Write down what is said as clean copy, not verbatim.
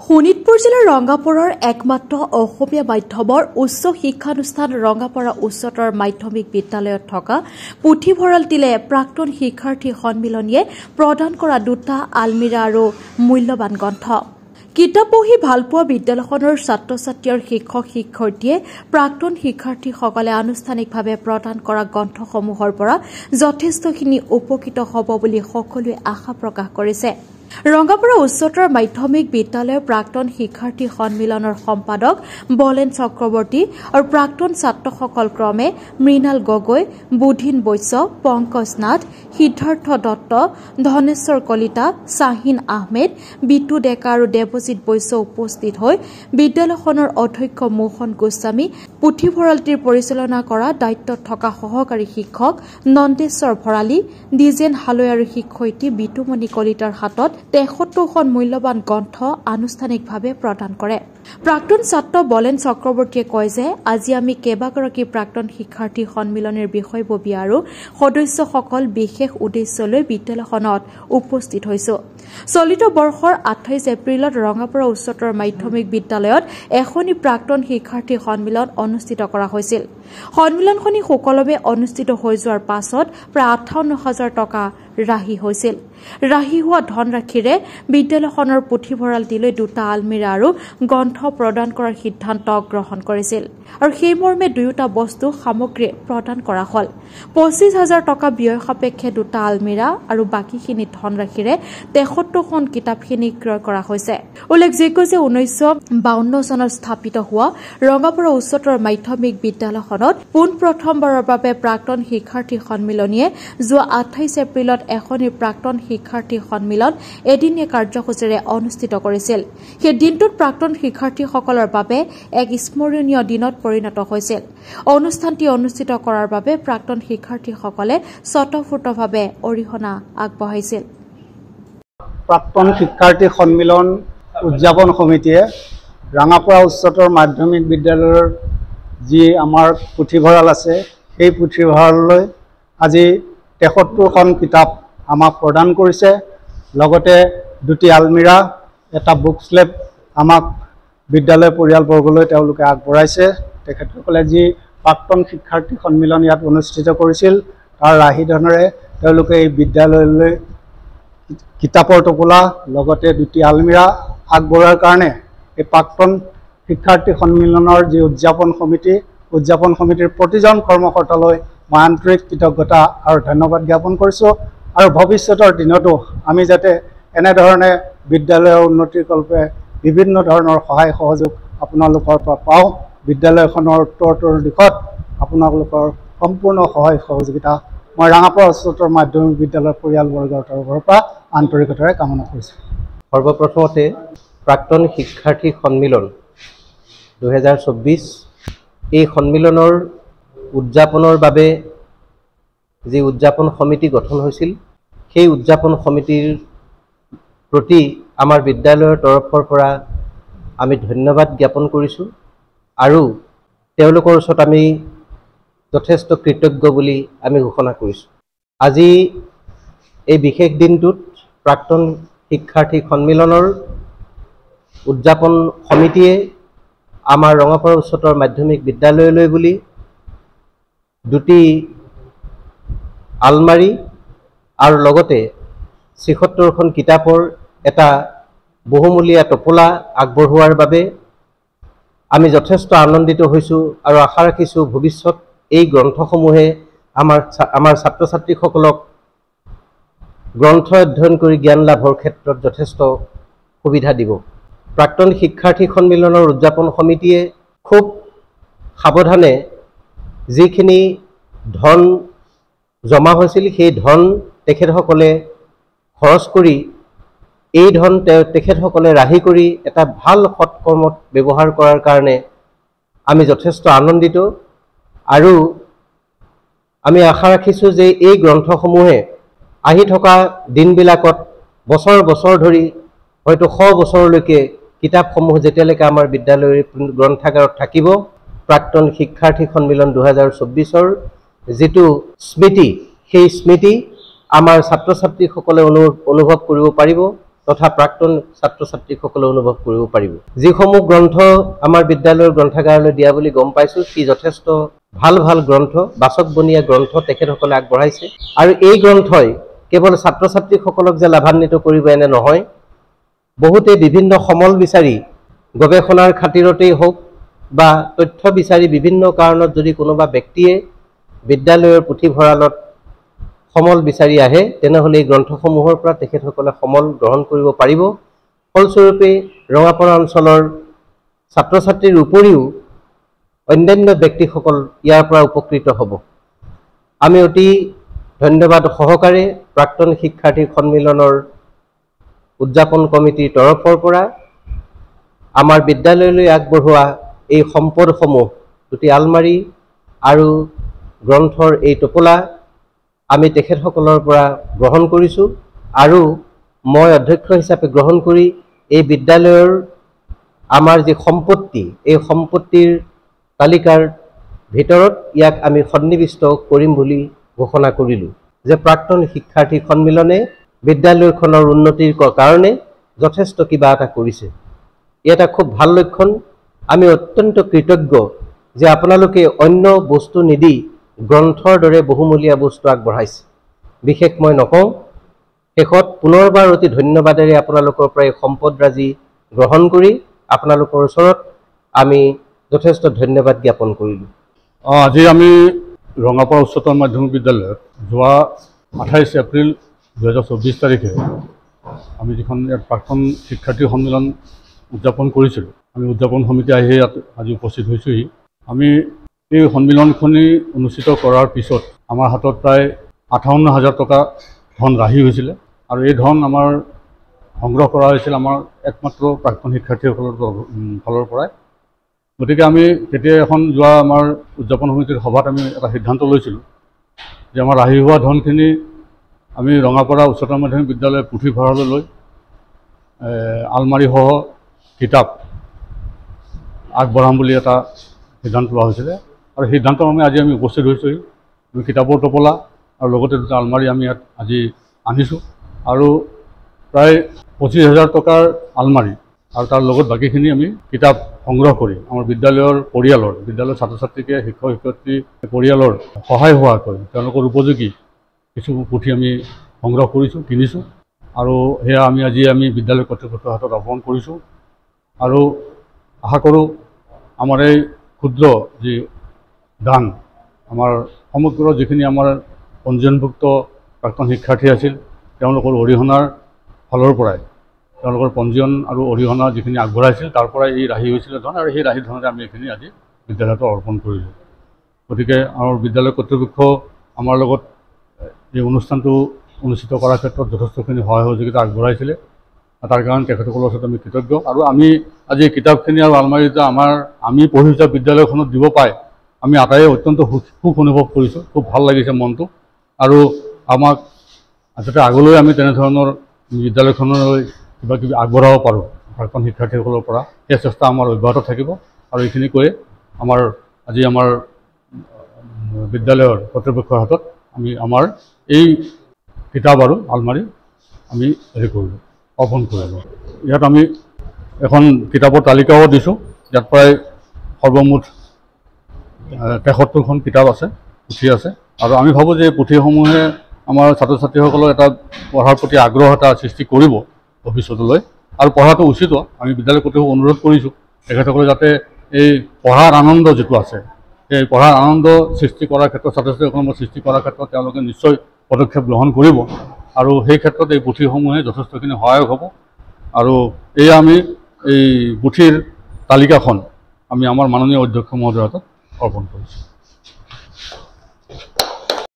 শোণিতপুৰ জিলাৰ ৰংগাপুৰৰ একমাত্ৰ অসমীয়া মাধ্যমৰ উচ্চ শিক্ষানুষ্ঠান ৰংগাপৰা উচ্চতৰ মাধ্যমিক বিদ্যালয়ত থকা পুথিভঁৰালটিলে প্ৰাক্তন শিক্ষাৰ্থী সন্মিলনীয়ে প্ৰদান কৰা দুটা আলমিৰা আৰু মূল্যৱান গ্ৰন্থ। কিতাপ পঢ়ি ভালপোৱা বিদ্যালয়খনৰ ছাত্ৰ-ছাত্ৰী আৰু শিক্ষক-শিক্ষয়িত্ৰীয়ে প্ৰাক্তন শিক্ষাৰ্থীসকলে আনুষ্ঠানিকভাৱে প্ৰদান কৰা গ্ৰন্থসমূহৰ পৰা যথেষ্টখিনি উপকৃত হ'ব বুলি সকলোৱে আশা প্ৰকাশ কৰিছে। ৰংগাপৰা উচ্চতৰ মাধ্যমিক বিদ্যালয়ৰ প্ৰাক্তন শিক্ষাৰ্থী সন্মিলনৰ সম্পাদক বলেন চক্ৰৱৰ্তী আৰু প্ৰাক্তন ছাত্ৰসকল ক্ৰমে মৃণাল গগৈ, বুধিন বৈশ্য, পংকজ নাথ, সিদ্ধাৰ্থ দত্ত, ধনেশ্বৰ কলিতা, শ্বাহিন আহমেদ, বিটু ডেকা আৰু দেৱজিৎ বৈশ্য উপস্থিত হৈ বিদ্যালয়খনৰ অধ্যক্ষ মোহন গোস্বামী, পুথিভঁৰালটিৰ পৰিচালনা কৰা দায়িত্বত থকা সহকাৰী শিক্ষক নন্দেশ্বৰ ভৰালী, দ্বিজেন হালৈ আৰু শিক্ষয়িত্ৰী বিতুমণি কলিতাৰ হাতত ৭৩খন মূল্যৱান গ্ৰন্থ আনুষ্ঠানিকভাৱে প্ৰদান কৰে। প্ৰাক্তন ছাত্ৰ বলেন চক্ৰৱৰ্তীয়ে কয় যে আজি আমি কেইবাগৰাকী প্ৰাক্তন শিক্ষাৰ্থী সন্মিলনৰ বিষয়ববীয়া আৰু সদস্যসকল বিশেষ উদ্দেশ্য লৈ বিদ্যালয়খনত উপস্থিত হৈছো। চলিত বৰ্ষৰ ২৮ এপ্ৰিলত ৰঙাপৰা উচ্চতৰ মাধ্যমিক বিদ্যালয়ত এখনি প্ৰাক্তন শিক্ষাৰ্থী সন্মিলন অনুষ্ঠিত কৰা হৈছিল। সন্মিলনখনি সুকলমে অনুষ্ঠিত হৈ যোৱাৰ পাছত প্ৰায় ৫৮,০০০ টকা ৰাহি হৈছিল। ৰাহি হোৱা ধনৰাশিৰে বিদ্যালয়খনৰ পুথিভঁৰালটিলৈ দুটা আলমিৰা আৰু গ্ৰন্থ প্ৰদান কৰাৰ সিদ্ধান্ত গ্ৰহণ কৰিছিল আৰু সেইমৰ্মে দুয়োটা বস্তু সামগ্ৰী প্ৰদান কৰা হ'ল। ২৫,০০০ টকা ব্যয় সাপেক্ষে দুটা আলমিৰা আৰু বাকীখিনি ধনৰাশিৰে ৭৩খন কিতাপখিনি ক্ৰয় কৰা হৈছে। উল্লেখযোগ্য যে ১৯৫২ চনত স্থাপিত হোৱা ৰঙাপৰা উচ্চতৰ মাধ্যমিক বিদ্যালয়খনত পোনপ্ৰথমবাৰৰ বাবে প্ৰাক্তন শিক্ষাৰ্থী সন্মিলনীয়ে যোৱা ২৮ এপ্ৰিলত এখনি প্ৰাক্তন শিক্ষাৰ্থী সন্মিলন এদিনীয়া কাৰ্যসূচীৰে অনুষ্ঠিত কৰিছিল। সেই দিনটোত প্ৰাক্তন শিক্ষাৰ্থীসকলৰ বাবে এক স্মৰণীয় দিনত পৰিণত হৈছিল। অনুষ্ঠানটি অনুষ্ঠিত কৰাৰ বাবে প্ৰাক্তন শিক্ষাৰ্থীসকলে স্বতঃস্ফূৰ্তভাৱে অৰিহণা আগবঢ়াইছিল। প্ৰাক্তন শিক্ষাৰ্থী সন্মিলন উদযাপন সমিতিয়ে ৰঙাপৰা উচ্চতৰ মাধ্যমিক বিদ্যালয়ৰ যি আমাৰ পুথিভঁৰাল আছে সেই পুথিভঁৰাললৈ আজি ৭৩খন কিতাপ আমাক প্ৰদান কৰিছে। লগতে দুটি আলমিৰা, এটা বুক স্লেব আমাক বিদ্যালয় পৰিয়ালবৰ্গলৈ তেওঁলোকে আগবঢ়াইছে। তেখেতসকলে যি প্ৰাক্তন শিক্ষাৰ্থী সন্মিলন ইয়াত অনুষ্ঠিত কৰিছিল তাৰ ৰাহি ধনেৰে তেওঁলোকে এই বিদ্যালয়লৈ কিতাপৰ টোপোলা লগতে দুটি আলমিৰা আগবঢ়োৱাৰ কাৰণে এই প্ৰাক্তন শিক্ষাৰ্থী সন্মিলনৰ যি উদযাপন সমিতিৰ প্ৰতিজন কৰ্মকৰ্তালৈ মই আন্তৰিক কৃতজ্ঞতা আৰু ধন্যবাদ জ্ঞাপন কৰিছোঁ। আৰু ভৱিষ্যতৰ দিনতো আমি যাতে এনেধৰণে বিদ্যালয়ৰ উন্নতিৰ কল্পে বিভিন্ন ধৰণৰ সহায় সহযোগ আপোনালোকৰ পৰা পাওঁ। বিদ্যালয়খনৰ উত্তৰোত্তৰ দিশত আপোনালোকৰ সম্পূৰ্ণ সহায় সহযোগিতা মই ৰঙাপৰা উচ্চতৰ মাধ্যমিক বিদ্যালয়ৰ পৰিয়ালবৰ্গৰ তৰফৰ পৰা আন্তৰিকতাৰে কামনা কৰিছোঁ। সৰ্বপ্ৰথমতে প্ৰাক্তন শিক্ষাৰ্থী সন্মিলন ২০২৪ এই সন্মিলনৰ উদযাপনৰ বাবে যি উদযাপন সমিতি গঠন হৈছিল সেই উদযাপন সমিতিৰ প্ৰতি আমাৰ বিদ্যালয়ৰ তৰফৰ পৰা আমি ধন্যবাদ জ্ঞাপন কৰিছোঁ আৰু তেওঁলোকৰ ওচৰত আমি যথেষ্ট কৃতজ্ঞ বুলি আমি ঘোষণা কৰিছোঁ। আজি এই বিশেষ দিনটোত প্ৰাক্তন শিক্ষাৰ্থী সন্মিলনৰ উদযাপন সমিতিয়ে আমাৰ ৰঙাপৰা উচ্চতৰ মাধ্যমিক বিদ্যালয়লৈ বুলি দুটি আলমাৰী আৰু লগতে ৭৩খন কিতাপৰ এটা বহুমূলীয়া টোপোলা আগবঢ়োৱাৰ বাবে আমি যথেষ্ট আনন্দিত হৈছোঁ আৰু আশা ৰাখিছোঁ ভৱিষ্যত এই গ্ৰন্থসমূহে আমাৰ ছাত্ৰ ছাত্ৰীসকলক গ্ৰন্থ অধ্যয়ন কৰি জ্ঞান লাভৰ ক্ষেত্ৰত যথেষ্ট সুবিধা দিব। প্ৰাক্তন শিক্ষাৰ্থী সন্মিলনৰ উদযাপন সমিতিয়ে খুব সাৱধানে যিখিনি ধন জমা হৈছিল সেই ধন তেখেতসকলে খৰচ কৰি এই ধন তেখেতসকলে ৰাহি কৰি এটা ভাল সৎকৰ্মত ব্যৱহাৰ কৰাৰ কাৰণে আমি যথেষ্ট আনন্দিত আৰু আমি আশা ৰাখিছোঁ যে এই গ্ৰন্থসমূহে আহি থকা দিনবিলাকত বছৰ বছৰ ধৰি হয়তো ১০০ বছৰলৈকে কিতাপসমূহ যেতিয়ালৈকে আমাৰ বিদ্যালয়ৰ গ্ৰন্থাগাৰত থাকিব প্ৰাক্তন শিক্ষাৰ্থী সন্মিলন ২০২৪ৰ যিটো স্মৃতি সেই স্মৃতি আমাৰ ছাত্ৰ ছাত্ৰীসকলে অনুভৱ কৰিব পাৰিব তথা প্ৰাক্তন ছাত্ৰ ছাত্ৰীসকলে অনুভৱ কৰিব পাৰিব। যিসমূহ গ্ৰন্থ আমাৰ বিদ্যালয়ৰ গ্ৰন্থাগাৰলৈ দিয়া বুলি গম পাইছোঁ, সি যথেষ্ট ভাল ভাল গ্ৰন্থ, বাচকবনীয়া গ্ৰন্থ তেখেতসকলে আগবঢ়াইছে। আৰু এই গ্ৰন্থই কেৱল ছাত্ৰ ছাত্ৰীসকলক যে লাভান্বিত কৰিব এনে নহয়, বহুতে বিভিন্ন সমল বিচাৰি গৱেষণাৰ খাতিৰতেই হওক বা তথ্য বিচাৰি বিভিন্ন কাৰণত যদি কোনোবা ব্যক্তিয়ে বিদ্যালয়ৰ পুথিভঁৰালত সমল বিচাৰি আহে, তেনেহ'লে এই গ্ৰন্থসমূহৰ পৰা তেখেতসকলে সমল গ্ৰহণ কৰিব পাৰিব। ফলস্বৰূপে ৰঙাপাৰা অঞ্চলৰ ছাত্ৰ ছাত্ৰীৰ উপৰিও অন্যান্য ব্যক্তিসকল ইয়াৰ পৰা উপকৃত হ'ব। আমি অতি ধন্যবাদ সহকাৰে প্ৰাক্তন শিক্ষাৰ্থী সন্মিলনৰ উদযাপন কমিটিৰ তৰফৰ পৰা আমাৰ বিদ্যালয়লৈ আগবঢ়োৱা এই সম্পদসমূহ, দুটি আলমাৰী আৰু গ্ৰন্থৰ এই টোপোলা আমি তেখেতসকলৰ পৰা গ্ৰহণ কৰিছোঁ। আৰু মই অধ্যক্ষ হিচাপে গ্ৰহণ কৰি এই বিদ্যালয়ৰ আমাৰ যি সম্পত্তি, এই সম্পত্তিৰ তালিকাৰ ভিতৰত ইয়াক আমি সন্নিৱিষ্ট কৰিম বুলি ঘোষণা কৰিলোঁ যে প্ৰাক্তন শিক্ষাৰ্থী সন্মিলনে বিদ্যালয়খনৰ উন্নতিৰ কাৰণে যথেষ্ট কিবা এটা কৰিছে। ই এটা খুব ভাল লক্ষণ। আমি অত্যন্ত কৃতজ্ঞ যে আপোনালোকে অন্য বস্তু নিদি গ্ৰন্থৰ দৰে বহুমূলীয়া বস্তু আগবঢ়াইছে। বিশেষ মই নকওঁ, শেষত পুনৰবাৰ অতি ধন্যবাদেৰে আপোনালোকৰ পৰা এই সম্পদৰাজি গ্ৰহণ কৰি আপোনালোকৰ ওচৰত আমি যথেষ্ট ধন্যবাদ জ্ঞাপন কৰিলোঁ। আজি আমি ৰঙাপাৰা উচ্চতৰ মাধ্যমিক বিদ্যালয়ত যোৱা 28 এপ্ৰিল 2024 তাৰিখে আমি যিখন ইয়াত প্ৰাক্তন শিক্ষাৰ্থী সন্মিলন উদযাপন কৰিছিলোঁ, আমি উদযাপন সমিতি আহি ইয়াত আজি উপস্থিত হৈছোঁহি। আমি এই সন্মিলনখনি অনুষ্ঠিত কৰাৰ পিছত আমাৰ হাতত প্ৰায় 58,000 টকা ধন ৰাহি হৈছিলে। আৰু এই ধন আমাৰ সংগ্ৰহ কৰা হৈছিল আমাৰ একমাত্ৰ প্ৰাক্তন শিক্ষাৰ্থীসকলৰ ফালৰ পৰাই। গতিকে আমি তেতিয়া এখন যোৱা আমাৰ উদযাপন সমিতিৰ সভাত আমি এটা সিদ্ধান্ত লৈছিলোঁ যে আমাৰ ৰাহি হোৱা ধনখিনি আমি ৰঙাপাৰা উচ্চতৰ মাধ্যমিক বিদ্যালয়ৰ পুথিভঁৰাললৈ আলমাৰীসহ কিতাপ আগবঢ়াম বুলি এটা সিদ্ধান্ত লোৱা হৈছিলে। আৰু সিদ্ধান্ত আমি আজি উপস্থিত হৈছোঁহি। আমি কিতাপৰ টোপোলা আৰু লগতে দুটা আলমাৰী আমি ইয়াত আজি আনিছোঁ। আৰু প্ৰায় 25,000 টকাৰ আলমাৰী আৰু তাৰ লগত বাকীখিনি আমি কিতাপ সংগ্ৰহ কৰি আমাৰ বিদ্যালয়ৰ ছাত্ৰ ছাত্ৰীকে শিক্ষক শিক্ষয়িত্ৰী পৰিয়ালৰ সহায় হোৱাকৈ তেওঁলোকৰ উপযোগী কিছু পুথি আমি সংগ্ৰহ কৰিছোঁ, কিনিছোঁ। আৰু সেয়া আমি বিদ্যালয় কৰ্তৃপক্ষৰ হাতত অৰ্পণ কৰিছোঁ। আৰু আশা কৰোঁ আমাৰ এই ক্ষুদ্ৰ যি দান, আমাৰ সমগ্ৰ যিখিনি আমাৰ পঞ্জীয়নভুক্ত প্ৰাক্তন শিক্ষাৰ্থী আছিল, তেওঁলোকৰ অৰিহণাৰ ফালৰ পৰাই, তেওঁলোকৰ পঞ্জীয়ন আৰু অৰিহণা যিখিনি আগবঢ়াইছিল তাৰ পৰাই এই ৰাহি হৈছিলে ধন। আৰু সেই ৰাহি ধনেৰে আমি এইখিনি আজি বিদ্যালয়ত অৰ্পণ কৰিলোঁ। গতিকে আমাৰ বিদ্যালয় কৰ্তৃপক্ষ আমাৰ লগত এই অনুষ্ঠানটো অনুষ্ঠিত কৰাৰ ক্ষেত্ৰত যথেষ্টখিনি সহায় সহযোগিতা আগবঢ়াইছিলে। তাৰ কাৰণে তেখেতসকলৰ ওচৰত আমি কৃতজ্ঞ। আৰু আমি আজি কিতাপখিনি আৰু আলমাৰীটা আমি পঢ়ি যোৱা বিদ্যালয়খনত দিব পাই আমি আটাইয়ে অত্যন্ত সুখ অনুভৱ কৰিছোঁ। খুব ভাল লাগিছে মনটো। আৰু আমাক যাতে আগলৈ আমি তেনেধৰণৰ বিদ্যালয়খনলৈ কিবা কিবি আগবঢ়াব পাৰোঁ প্ৰাক্তন শিক্ষাৰ্থীসকলৰ পৰা, সেই চেষ্টা আমাৰ অব্যাহত থাকিব। আৰু এইখিনি কৈয়ে আজি আমাৰ বিদ্যালয়ৰ কৰ্তৃপক্ষৰ হাতত আমি আমাৰ এই কিতাপ আৰু আলমাৰী আমি কৰিলোঁ, অৰ্পণ কৰিলোঁ। ইয়াত আমি এখন কিতাপৰ তালিকাও দিছোঁ। ইয়াত প্ৰায় সৰ্বমুঠ 73খন কিতাপ আছে, পুথি আছে। আৰু আমি ভাবোঁ যে এই পুথিসমূহে আমাৰ ছাত্ৰ ছাত্ৰীসকলৰ এটা পঢ়াৰ প্ৰতি আগ্ৰহ এটা সৃষ্টি কৰিব ভৱিষ্যতলৈ। আৰু পঢ়াটো উচিত। আমি বিদ্যালয় কৰ্তৃপক্ষক অনুৰোধ কৰিছোঁ তেখেতসকলে যাতে এই পঢ়াৰ আনন্দ যিটো আছে, সেই পঢ়াৰ আনন্দ সৃষ্টি কৰাৰ ক্ষেত্ৰত, ছাত্ৰ ছাত্ৰীসকলৰ সৃষ্টি কৰাৰ ক্ষেত্ৰত তেওঁলোকে নিশ্চয় পদক্ষেপ গ্ৰহণ কৰিব। আৰু সেই ক্ষেত্ৰত এই পুথিসমূহে যথেষ্টখিনি সহায়ক হ'ব। আৰু এয়া আমি এই পুথিৰ তালিকাখন আমি আমাৰ মাননীয় অধ্যক্ষ মহোদয়ৰ হাতত অৰ্পণ কৰিছোঁ।